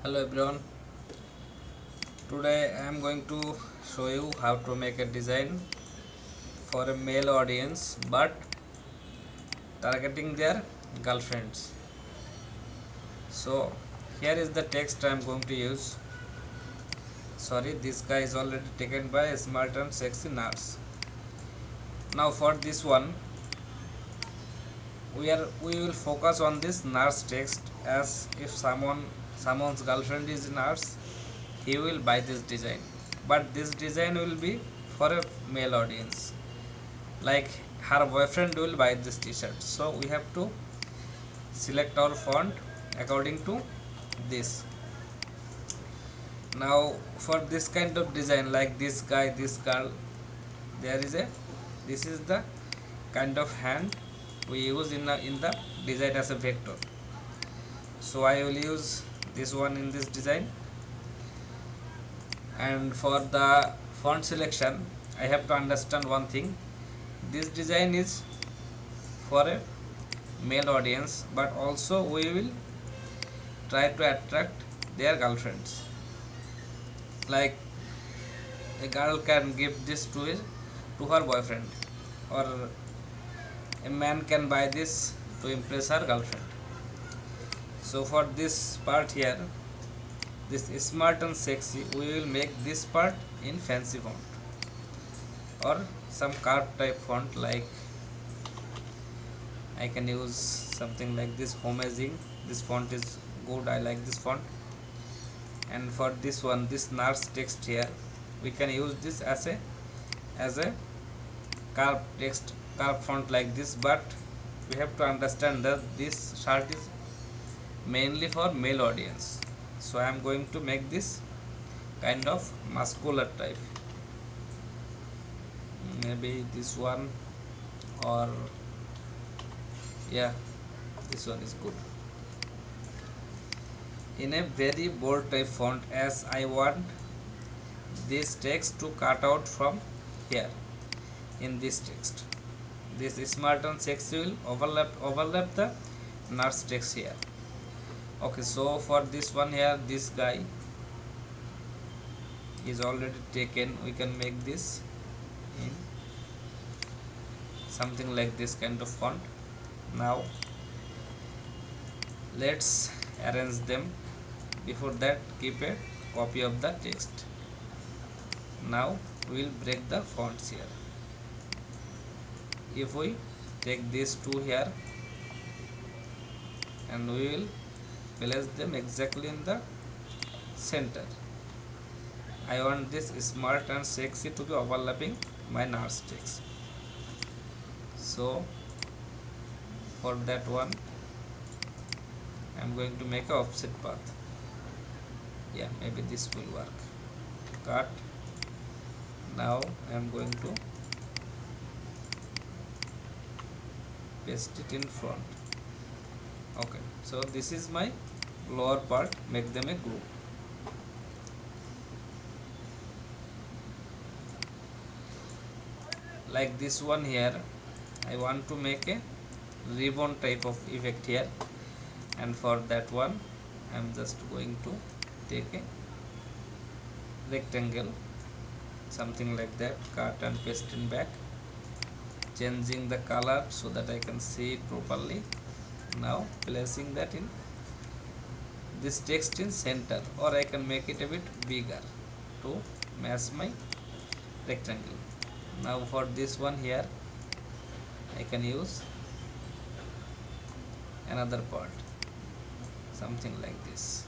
Hello everyone. Today I am going to show you how to make a design for a male audience but targeting their girlfriends. So here is the text I am going to use. Sorry, this guy is already taken by a smart and sexy nurse. Now for this one we will focus on this nurse text, as if someone's girlfriend is a nurse, he will buy this design. But this design will be for a male audience, like her boyfriend will buy this t-shirt. So we have to select our font according to this. Now for this kind of design, like this guy, this girl, there is a this is the kind of hand we use in the design as a vector. So I will use this one in this design. And for the font selection, I have to understand one thing: this design is for a male audience, but also we will try to attract their girlfriends. Like a girl can give this to her boyfriend, or a man can buy this to impress her girlfriend. So for this part here, this smart and sexy, we will make this part in fancy font or some curve type font. Like I can use something like this, Homaging. This font is good, I like this font. And for this one, this nurse text here, we can use this as a curve text, curve font like this. But we have to understand that this shirt is mainly for male audience, so I am going to make this kind of muscular type. Maybe this one, or yeah, this one is good, in a very bold type font, as I want this text to cut out from here. In this text, this smart and sexy will overlap the nurse text here. Okay, so for this one here, this guy is already taken. We can make this in something like this kind of font. Now let's arrange them. Before that, keep a copy of the text. Now we will break the fonts here. If we take these two here and we will place them exactly in the center. I want this smart and sexy to be overlapping my nurse text. So for that one, I am going to make a offset path. Yeah, maybe this will work. Cut. Now I am going to paste it in front. Okay, so this is my lower part. Make them a group. Like this one here, I want to make a ribbon type of effect here, and for that one I am just going to take a rectangle, something like that, cut and paste in back, changing the color so that I can see it properly. Now placing that in this text in center, or I can make it a bit bigger to match my rectangle. Now for this one here, I can use another part, something like this.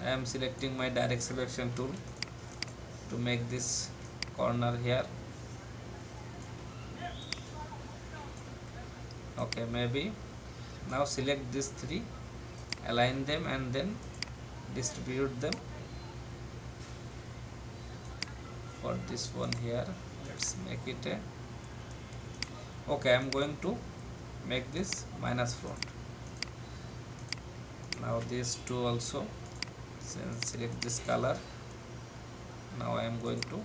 I am selecting my direct selection tool to make this corner here. Okay, maybe now select these three, align them and then distribute them. For this one here, let's make it a okay. I am going to make this minus front. Now these two also, select this color. Now I am going to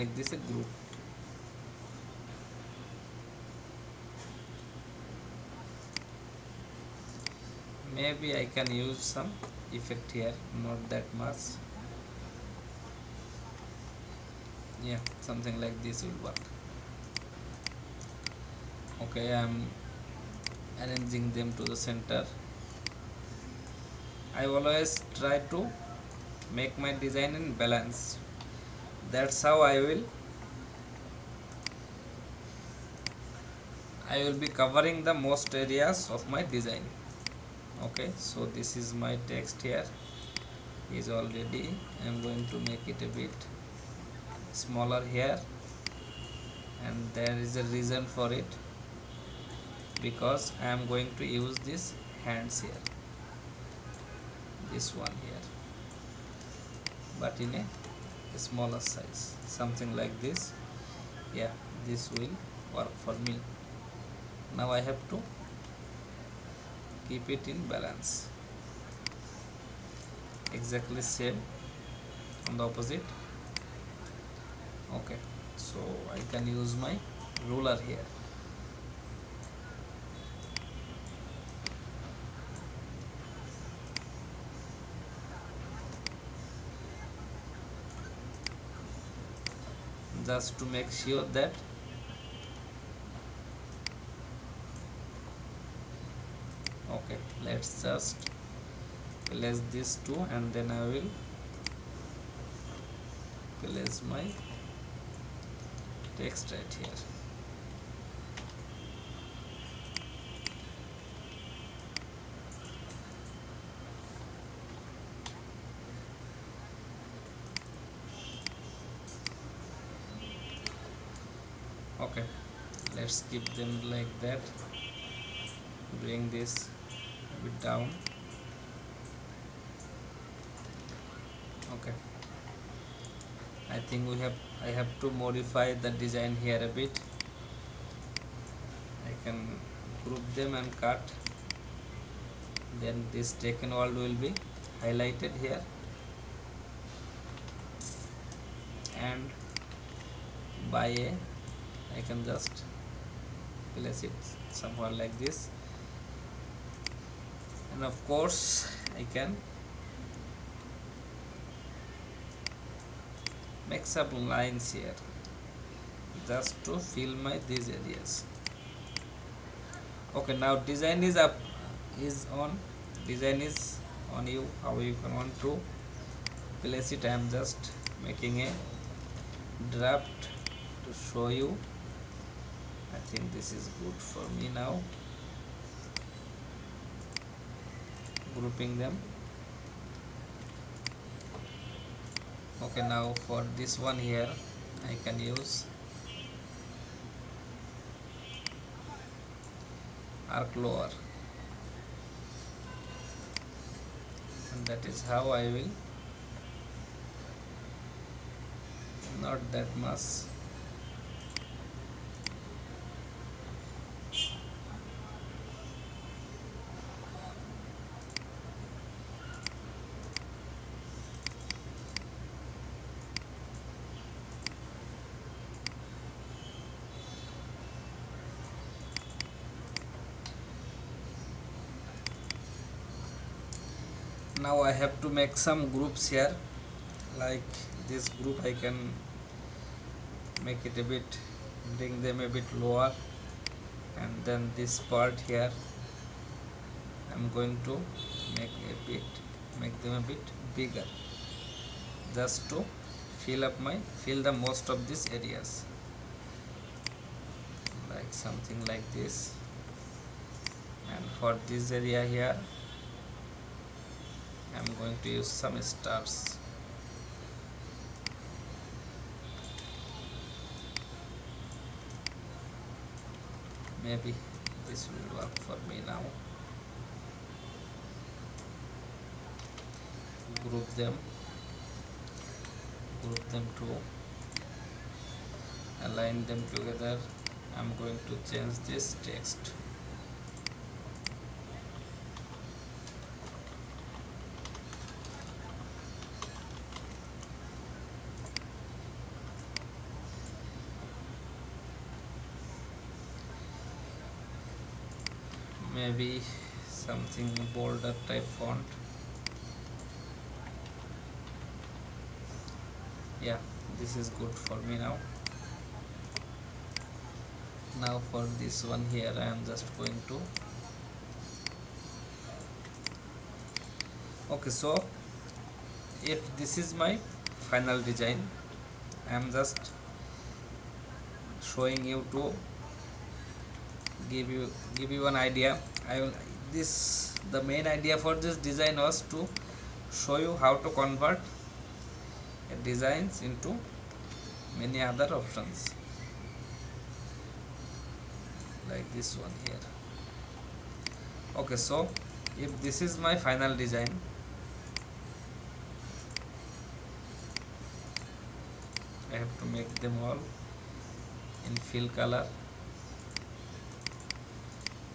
make this a group. Maybe I can use some effect here, not that much. Yeah, something like this will work. Okay, I'm arranging them to the center. I always try to make my design in balance. That's how I will be covering the most areas of my design. Okay, so this is my text here is already. I'm going to make it a bit smaller here, and there is a reason for it, because I am going to use this hands here, this one here, but in a smaller size, something like this. Yeah, this will work for me. Now I have to keep it in balance, exactly same on the opposite. Okay, so I can use my ruler here. Just to make sure that okay, let's just place this two, and then I will place my text right here. Okay, let's keep them like that. Bring this a bit down. Okay, I think I have to modify the design here a bit. I can group them and cut. Then this taken world will be highlighted here, and by a I can just place it somewhere like this, and of course I can make some lines here just to fill my these areas. Okay, now design is up, is on, design is on you, how you can want to place it. I am just making a draft to show you. I think this is good for me now. Grouping them. Okay, now for this one here I can use arc lower, and that is how I will, not that much. Now I have to make some groups here, like this group I can make it a bit, bring them a bit lower, and then this part here I'm going to make them a bit bigger, just to fill the most of these areas, like something like this. And for this area here I'm going to use some stars. Maybe this will work for me now. Group them to align them together. I'm going to change this text. maybe something bolder type font. Yeah, this is good for me now. Now for this one here I am just going to, okay, so if this is my final design, I am just showing you to give you an idea. I will this the main idea for this design was to show you how to convert designs into many other options, like this one here. Okay, so if this is my final design, I have to make them all in fill color,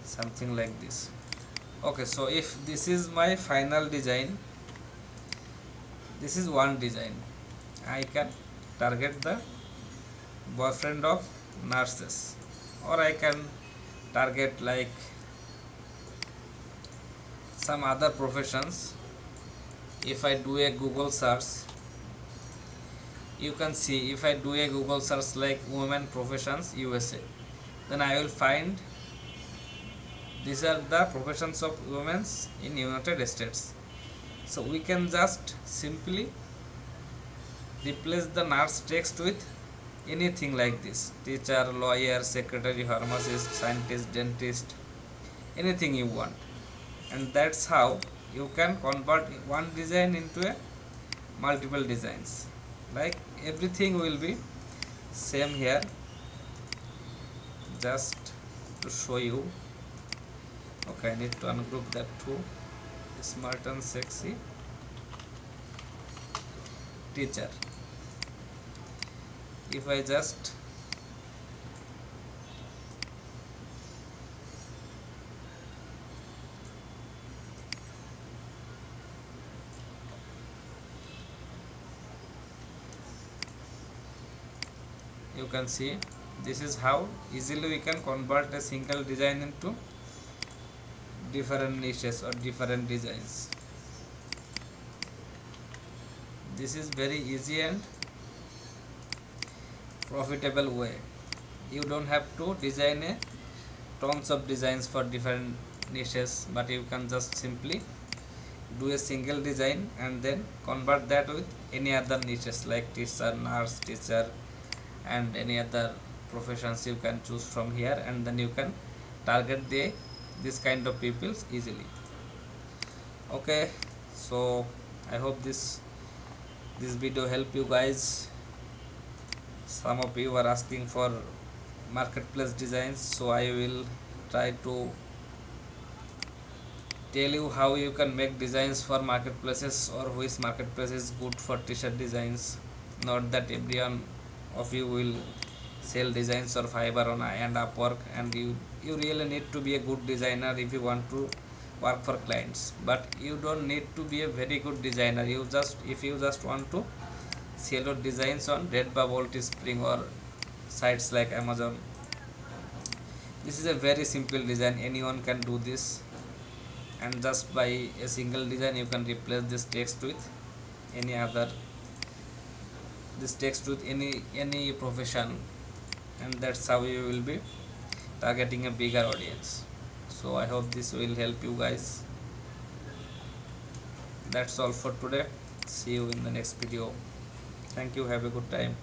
something like this. Okay, so if this is my final design, this is one design, I can target the boyfriend of nurses, or I can target like some other professions. If I do a Google search, you can see, if I do a Google search like women professions USA, then I will find these are the professions of women in United States. So we can just simply replace the nurse text with anything like this: teacher, lawyer, secretary, pharmacist, scientist, dentist, anything you want. And that's how you can convert one design into a multiple designs. Like everything will be same here, just to show you. Okay, I need to ungroup that too. Smart and sexy teacher. If I just you can see, this is how easily we can convert a single design into different niches or different designs. This is very easy and profitable way. You don't have to design a tons of designs for different niches, but you can just simply do a single design and then convert that with any other niches like teacher, nurse, teacher, and any other professions you can choose from here, and then you can target this kind of people easily. Okay, so I hope this video help you guys. Some of you are asking for marketplace designs, so I will try to tell you how you can make designs for marketplaces, or which marketplace is good for t-shirt designs. Not that everyone of you will sell designs or Fiverr on and Upwork, and you really need to be a good designer if you want to work for clients. But you don't need to be a very good designer. If you just want to sell your designs on Redbubble, Teespring, or sites like Amazon, this is a very simple design. Anyone can do this, and just by a single design you can replace this text with any profession, and that's how you will be targeting a bigger audience. So I hope this will help you guys. That's all for today. See you in the next video. Thank you. Have a good time.